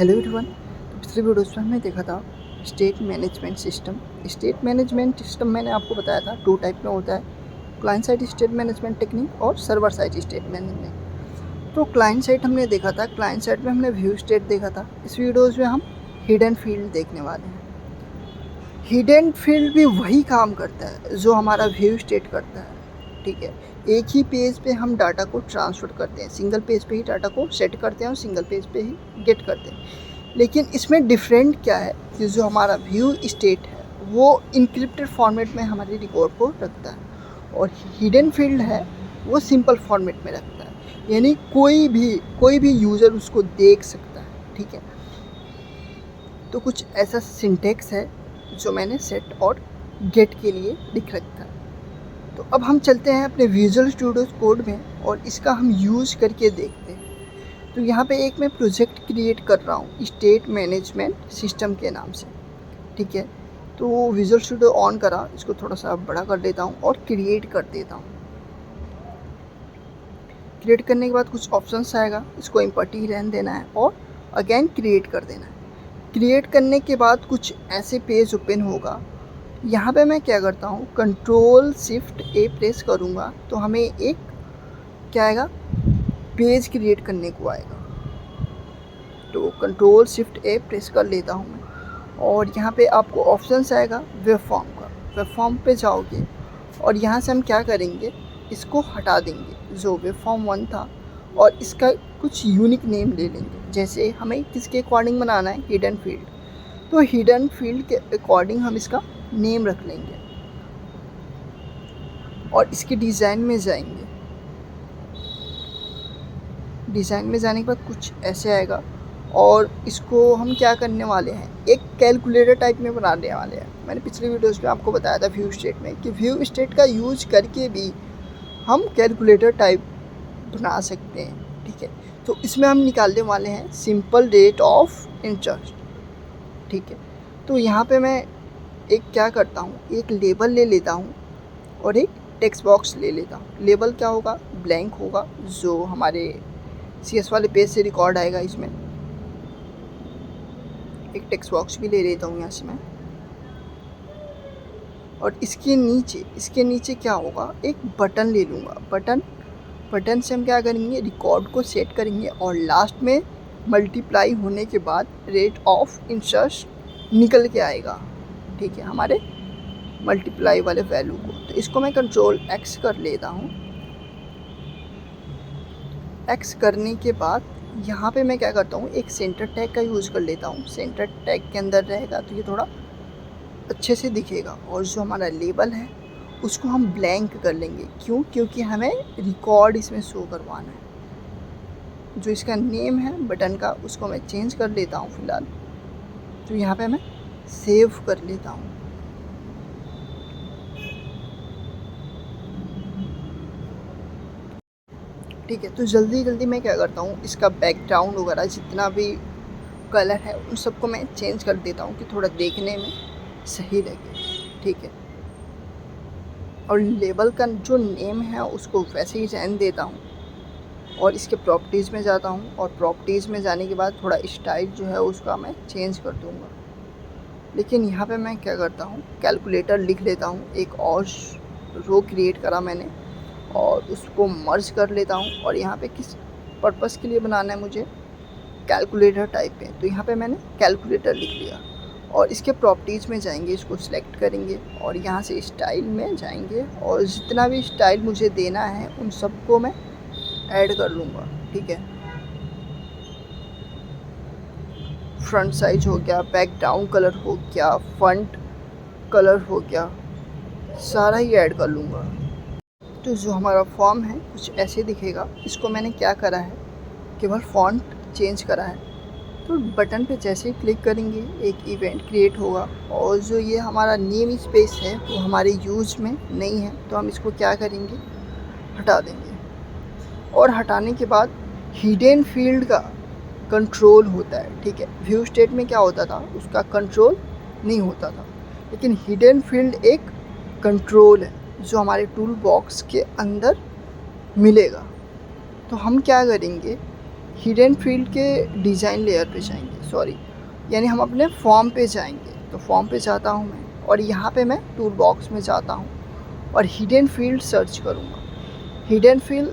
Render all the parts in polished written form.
Hello everyone. तो पिछले videos में हमने देखा था state management system. State management system मैंने आपको बताया था 2 टाइप में होता है, client side state management technique और सर्वर साइड स्टेट मैनेजमेंट। तो क्लाइंट साइड हमने देखा था, क्लाइंट साइड में हमने व्यू स्टेट देखा था। इस वीडियोज़ में हम हिडन फील्ड देखने वाले हैं। हिडन फील्ड भी वही काम करता है जो हमारा व्यू स्टेट करता है, ठीक है। एक ही पेज पे हम डाटा को ट्रांसफ़र करते हैं, सिंगल पेज पे ही डाटा को सेट करते हैं और सिंगल पेज पे ही गेट करते हैं। लेकिन इसमें डिफरेंट क्या है कि जो हमारा व्यू स्टेट है वो इनक्रिप्टेड फॉर्मेट में हमारे रिकॉर्ड को रखता है और हिडन फील्ड है वो सिंपल फॉर्मेट में रखता है, यानी कोई भी यूज़र उसको देख सकता है, ठीक है। तो कुछ ऐसा सिंटेक्स है जो मैंने सेट और गेट के लिए लिख रखा है। तो अब हम चलते हैं अपने विजुअल स्टूडियो कोड में और इसका हम यूज़ करके देखते हैं। तो यहाँ पे एक मैं प्रोजेक्ट क्रिएट कर रहा हूँ स्टेट मैनेजमेंट सिस्टम के नाम से, ठीक है। तो विजुअल स्टूडियो ऑन करा, इसको थोड़ा सा बड़ा कर देता हूँ और क्रिएट कर देता हूँ। क्रिएट करने के बाद कुछ ऑप्शंस आएगा, इसको इम्पोर्ट ही रहने देना है और अगेन क्रिएट कर देना है। क्रिएट करने के बाद कुछ ऐसे पेज ओपन होगा। यहाँ पे मैं क्या करता हूँ, कंट्रोल शिफ्ट ए प्रेस करूँगा तो हमें एक क्या आएगा, पेज क्रिएट करने को आएगा। तो कंट्रोल शिफ्ट ए प्रेस कर लेता हूँ मैं और यहाँ पे आपको ऑप्शंस आएगा वेब फॉर्म का। वेब फॉर्म पे जाओगे और यहाँ से हम क्या करेंगे, इसको हटा देंगे जो वेब फॉर्म 1 था और इसका कुछ यूनिक नेम ले लेंगे। जैसे हमें किसके अकॉर्डिंग बनाना है, हिडन फील्ड, तो हिडन फील्ड के अकॉर्डिंग हम इसका नेम रख लेंगे और इसके डिज़ाइन में जाएंगे। डिज़ाइन में जाने के बाद कुछ ऐसे आएगा और इसको हम क्या करने वाले हैं, एक कैलकुलेटर टाइप में बनाने वाले हैं। मैंने पिछले वीडियोस में आपको बताया था व्यू स्टेट में कि व्यू स्टेट का यूज करके भी हम कैलकुलेटर टाइप बना सकते हैं, ठीक है। तो इसमें हम निकालने वाले हैं सिंपल रेट ऑफ इंटरेस्ट, ठीक है। तो यहाँ पे मैं एक क्या करता हूँ, एक लेबल ले लेता हूँ और एक टेक्स्ट बॉक्स ले लेता हूँ। लेबल क्या होगा, ब्लैंक होगा, जो हमारे CS वाले पेज से रिकॉर्ड आएगा। इसमें एक टेक्स्ट बॉक्स भी ले लेता हूँ यहाँ से मैं और इसके नीचे क्या होगा, एक बटन ले लूँगा। बटन से हम क्या करेंगे, रिकॉर्ड को सेट करेंगे और लास्ट में मल्टीप्लाई होने के बाद रेट ऑफ इंटरेस्ट निकल के आएगा, ठीक है, हमारे मल्टीप्लाई वाले वैल्यू को। तो इसको मैं कंट्रोल X कर लेता हूँ। X करने के बाद यहाँ पे मैं क्या करता हूँ, एक सेंटर टैग का यूज़ कर लेता हूँ। सेंटर टैग के अंदर रहेगा तो ये थोड़ा अच्छे से दिखेगा और जो हमारा लेबल है उसको हम ब्लैंक कर लेंगे। क्यों, क्योंकि हमें रिकॉर्ड इसमें शो करवाना है। जो इसका नेम है बटन का उसको मैं चेंज कर लेता हूँ फ़िलहाल। तो यहाँ पे मैं सेव कर लेता हूँ। ठीक है, तो जल्दी मैं क्या करता हूँ, इसका बैकग्राउंड वगैरह जितना भी कलर है उन सबको मैं चेंज कर देता हूँ कि थोड़ा देखने में सही लगे, ठीक है। और लेबल का जो नेम है उसको वैसे ही रहने देता हूँ और इसके प्रॉपर्टीज़ में जाता हूँ और प्रॉपर्टीज़ में जाने के बाद थोड़ा स्टाइल जो है उसका मैं चेंज कर दूँगा। लेकिन यहाँ पे मैं क्या करता हूँ, कैलकुलेटर लिख लेता हूँ। एक और रो क्रिएट करा मैंने और उसको मर्ज कर लेता हूँ और यहाँ पे किस पर्पस के लिए बनाना है मुझे, कैलकुलेटर टाइप पे। तो यहाँ पे मैंने कैलकुलेटर लिख लिया और इसके प्रॉपर्टीज़ में जाएंगे, इसको सिलेक्ट करेंगे और यहाँ से स्टाइल में जाएंगे और जितना भी स्टाइल मुझे देना है उन सबको मैं ऐड कर लूँगा, ठीक है। फ्रंट साइज हो गया, बैकग्राउंड कलर हो गया, फॉन्ट कलर हो गया, सारा ही ऐड कर लूँगा। तो जो हमारा फॉर्म है कुछ ऐसे दिखेगा। इसको मैंने क्या करा है, केवल फॉन्ट चेंज करा है। तो बटन पे जैसे ही क्लिक करेंगे एक इवेंट क्रिएट होगा और जो ये हमारा नेम स्पेस है वो हमारे यूज में नहीं है, तो हम इसको क्या करेंगे, हटा देंगे। और हटाने के बाद हिडन फील्ड का कंट्रोल होता है, ठीक है। व्यू स्टेट में क्या होता था, उसका कंट्रोल नहीं होता था, लेकिन हिडन फील्ड एक कंट्रोल है जो हमारे टूल बॉक्स के अंदर मिलेगा। तो हम क्या करेंगे, हिडन फील्ड के डिज़ाइन लेयर पे जाएंगे, सॉरी यानी हम अपने फॉर्म पे जाएंगे। तो फॉर्म पे जाता हूँ मैं और यहाँ पे मैं टूल बॉक्स में जाता हूँ और हिडन फील्ड सर्च करूँगा। हिडन फील्ड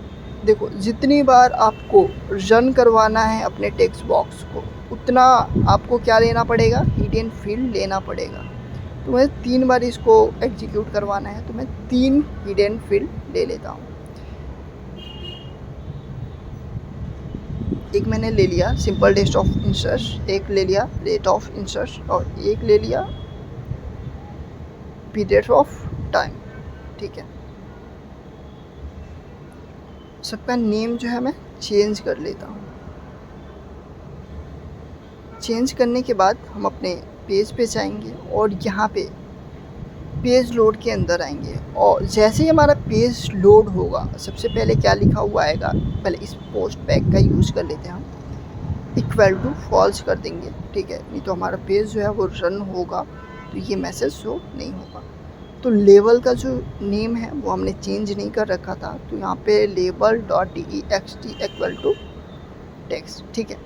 देखो, जितनी बार आपको रन करवाना है अपने टेक्स्ट बॉक्स को उतना आपको क्या लेना पड़ेगा, हिडन फील्ड लेना पड़ेगा। तो मुझे 3 बार इसको एग्जीक्यूट करवाना है तो मैं 3 हिडन फील्ड ले लेता हूँ। एक मैंने ले लिया सिंपल डेट ऑफ इंसर्ट, एक ले लिया रेट ऑफ इंसर्ट और एक ले लिया पीरियड ऑफ टाइम। ठीक है, सबका नेम जो है मैं चेंज कर लेता हूँ। चेंज करने के बाद हम अपने पेज पे जाएंगे और यहाँ पे पेज लोड के अंदर आएंगे और जैसे ही हमारा पेज लोड होगा सबसे पहले क्या लिखा हुआ आएगा, पहले इस पोस्ट बैग का यूज़ कर लेते हैं हम, इक्वल टू फॉल्स कर देंगे। ठीक है, नहीं तो हमारा पेज जो है वो रन होगा तो ये मैसेज शो नहीं होगा। तो लेबल का जो नेम है वो हमने चेंज नहीं कर रखा था, तो यहाँ पे label.text इक्वल टू टेक्स्ट। ठीक है,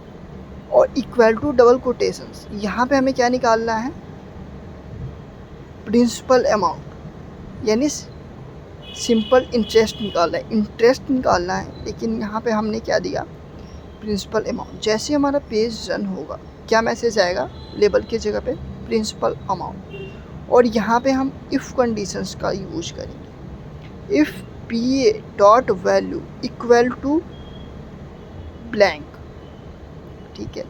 और इक्वल टू डबल कोटेशंस, यहाँ पे हमें क्या निकालना है, प्रिंसिपल अमाउंट यानी सिंपल इंटरेस्ट निकालना है, इंटरेस्ट निकालना है। लेकिन यहाँ पे हमने क्या दिया, प्रिंसिपल अमाउंट। जैसे हमारा पेज रन होगा क्या मैसेज आएगा, लेबल की जगह पे प्रिंसिपल अमाउंट। और यहाँ पे हम इफ़ कंडीशंस का यूज करेंगे, if PA dot value equal to blank. ठीक है,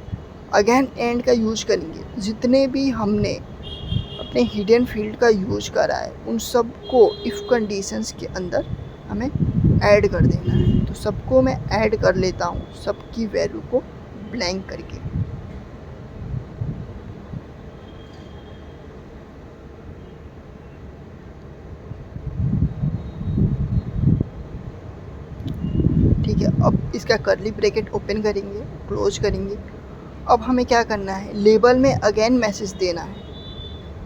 अगेन एंड का यूज करेंगे। जितने भी हमने अपने हिडन फील्ड का यूज करा है उन सब को इफ़ कंडीशंस के अंदर हमें ऐड कर देना है। तो सबको मैं ऐड कर लेता हूँ, सबकी वैल्यू को ब्लैंक करके। ठीक है, अब इसका कर्ली ब्रैकेट ओपन करेंगे, क्लोज करेंगे। अब हमें क्या करना है, लेबल में अगेन मैसेज देना है।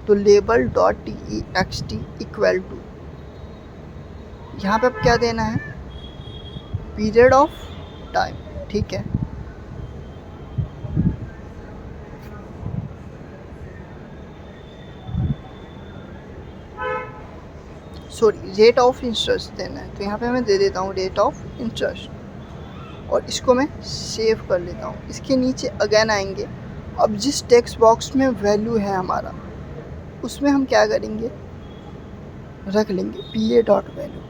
तो label.text इक्वल टू, यहाँ पे अब क्या देना है, पीरियड ऑफ टाइम। ठीक है, सॉरी रेट ऑफ इंटरेस्ट देना है। तो यहाँ पे मैं दे देता हूँ रेट ऑफ इंटरेस्ट और इसको मैं सेव कर लेता हूँ। इसके नीचे अगेन आएंगे। अब जिस टेक्स्ट बॉक्स में वैल्यू है हमारा उसमें हम क्या करेंगे, रख लेंगे PA डॉट वैल्यू।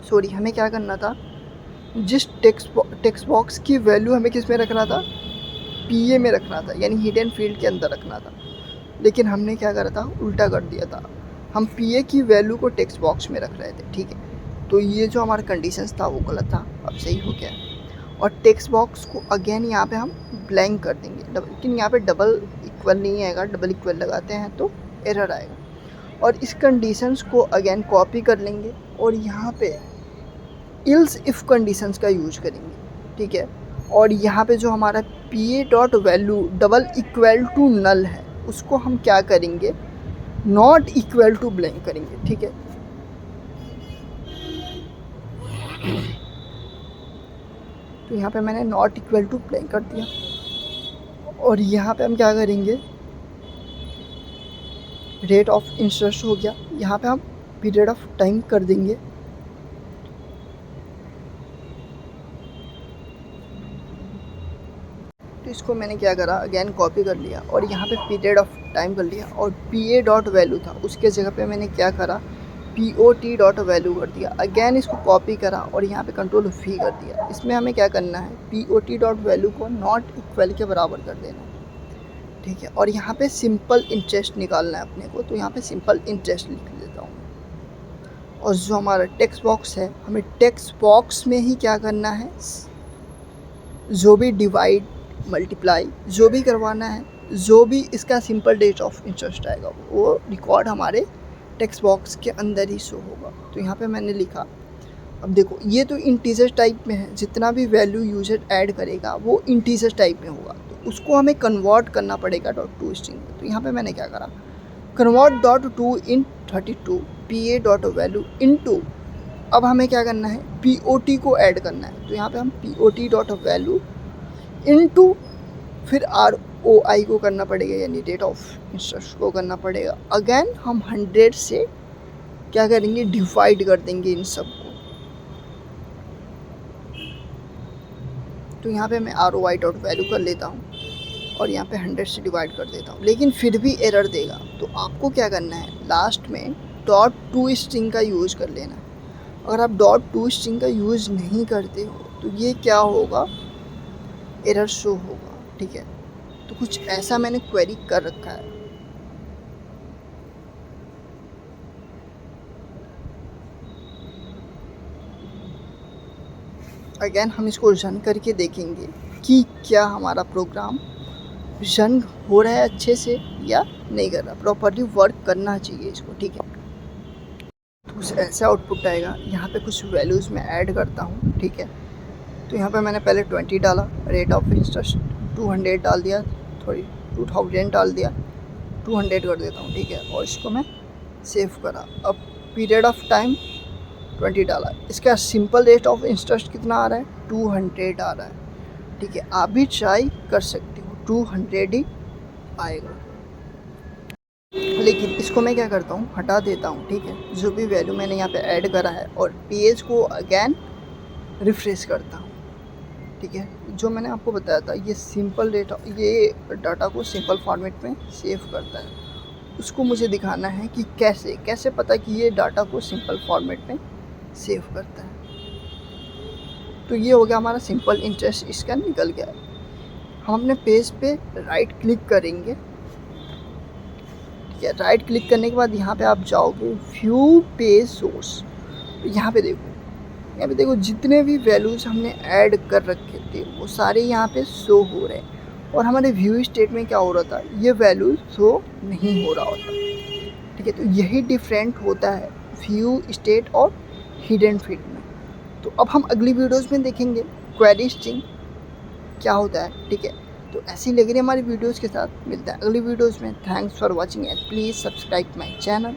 सॉरी, हमें क्या करना था, जिस टेक्स्ट बॉक्स की वैल्यू हमें किस में रखना था, PA में रखना था, यानी हिडन फील्ड के अंदर रखना था। लेकिन हमने क्या करा था, उल्टा कर दिया था, हम PA की वैल्यू को टेक्स्ट बॉक्स में रख रहे थे। ठीक है, तो ये जो हमारा कंडीशंस था वो गलत था, अब सही हो गया। और टेक्स्ट बॉक्स को अगेन यहाँ पे हम ब्लैंक कर देंगे, लेकिन यहाँ पे डबल इक्वल नहीं आएगा, डबल इक्वल लगाते हैं तो एरर आएगा। और इस कंडीशंस को अगेन कॉपी कर लेंगे और यहाँ पे इल्स इफ़ कंडीशंस का यूज करेंगे। ठीक है, और यहाँ पे जो हमारा PA dot value double equal to null है उसको हम क्या करेंगे, नॉट इक्वल टू ब्लैंक करेंगे। ठीक है, तो यहाँ पे मैंने नॉट इक्वल टू ब्लैंक कर दिया। और यहाँ पे हम क्या करेंगे, रेट ऑफ इंटरेस्ट हो गया, यहाँ पे हम पीरियड ऑफ टाइम कर देंगे। तो इसको मैंने क्या करा, अगेन कॉपी कर लिया और यहाँ पे पीरियड ऑफ टाइम कर लिया। और PA डॉट वैल्यू था उसके जगह पे मैंने क्या करा, POT डॉट वैल्यू कर दिया। अगेन इसको कॉपी करा और यहाँ पे कंट्रोल V कर दिया। इसमें हमें क्या करना है, POT डॉट वैल्यू को नॉट इक्वल के बराबर कर देना। ठीक है, और यहाँ पे सिंपल इंटरेस्ट निकालना है अपने को, तो यहाँ पे सिंपल इंटरेस्ट लिख देता हूँ। और जो हमारा टेक्स्ट बॉक्स है, हमें टेक्स्ट बॉक्स में ही क्या करना है, जो भी डिवाइड मल्टीप्लाई जो भी करवाना है, जो भी इसका सिंपल डेट ऑफ इंटरेस्ट आएगा वो रिकॉर्ड हमारे टेक्स्ट बॉक्स के अंदर ही शो होगा। तो यहाँ पे मैंने लिखा, अब देखो ये तो इंटीजर टाइप में है, जितना भी वैल्यू यूजर ऐड करेगा वो इंटीजर टाइप में होगा, तो उसको हमें कन्वर्ट करना पड़ेगा .to स्ट्रिंग में। तो यहाँ पे मैंने क्या करा, convert .to in 32 PA dot value into, अब हमें क्या करना है, POT को ऐड करना है। तो यहाँ पे हम POT डॉट वैल्यू इनटू फिर ROI को करना पड़ेगा, यानी डेट ऑफ इंस्टेंस को करना पड़ेगा। अगेन हम 100 से क्या करेंगे, डिवाइड कर देंगे इन सब को। तो यहाँ पे मैं ROI डॉट वैल्यू कर लेता हूँ और यहाँ पे 100 से डिवाइड कर देता हूँ, लेकिन फिर भी एरर देगा। तो आपको क्या करना है, लास्ट में डॉट टू स्ट्रिंग का यूज़ कर लेना है। अगर आप डॉट टू स्ट्रिंग का यूज़ नहीं करते हो तो ये क्या होगा, एरर शो होगा, ठीक है। तो कुछ ऐसा मैंने क्वेरी कर रखा है। अगेन हम इसको रन करके देखेंगे कि क्या हमारा प्रोग्राम रन हो रहा है अच्छे से या नहीं कर रहा, प्रॉपरली वर्क करना चाहिए इसको, ठीक है। तो कुछ ऐसा आउटपुट आएगा। यहाँ पे कुछ वैल्यूज़ मैं ऐड करता हूँ, ठीक है। तो यहाँ पे मैंने पहले 20 डाला, रेट ऑफ इंटरेस्ट 200 डाल दिया, थोड़ी 2000 डाल दिया, 200 कर देता हूँ, ठीक है। और इसको मैं सेव करा। अब पीरियड ऑफ टाइम 20 डाला। इसका सिंपल रेट ऑफ इंटरेस्ट कितना आ रहा है, 200 आ रहा है, ठीक है। आप भी ट्राई कर सकते हो, 200 ही आएगा। लेकिन इसको मैं क्या करता हूँ, हटा देता हूँ, ठीक है, जो भी वैल्यू मैंने यहाँ पे ऐड करा है, और पेज को अगेन रिफ्रेश करता हूँ, ठीक है। जो मैंने आपको बताया था, ये सिंपल डेटा, ये डाटा को सिंपल फॉर्मेट में सेव करता है। उसको मुझे दिखाना है कि कैसे पता कि ये डाटा को सिंपल फॉर्मेट में सेव करता है। तो ये हो गया हमारा सिंपल इंटरेस्ट, इसका निकल गया। हम अपने पेज पे राइट क्लिक करेंगे, ठीक है। राइट क्लिक करने के बाद यहाँ पे आप जाओगे व्यू पेज सोर्स। यहाँ पे देखो जितने भी वैल्यूज़ हमने ऐड कर रखे थे वो सारे यहाँ पे शो हो रहे हैं। और हमारे व्यू स्टेट में क्या हो रहा था, ये वैल्यू शो नहीं हो रहा होता, ठीक है। तो यही डिफरेंट होता है व्यू स्टेट और हिडन फील्ड में। तो अब हम अगली वीडियोज़ में देखेंगे क्वेरी स्ट्रिंग क्या होता है, ठीक है। तो ऐसी लग रही हमारी वीडियोज़ के साथ मिलता है अगली वीडियोज़ में। Thanks for watching and please subscribe my channel.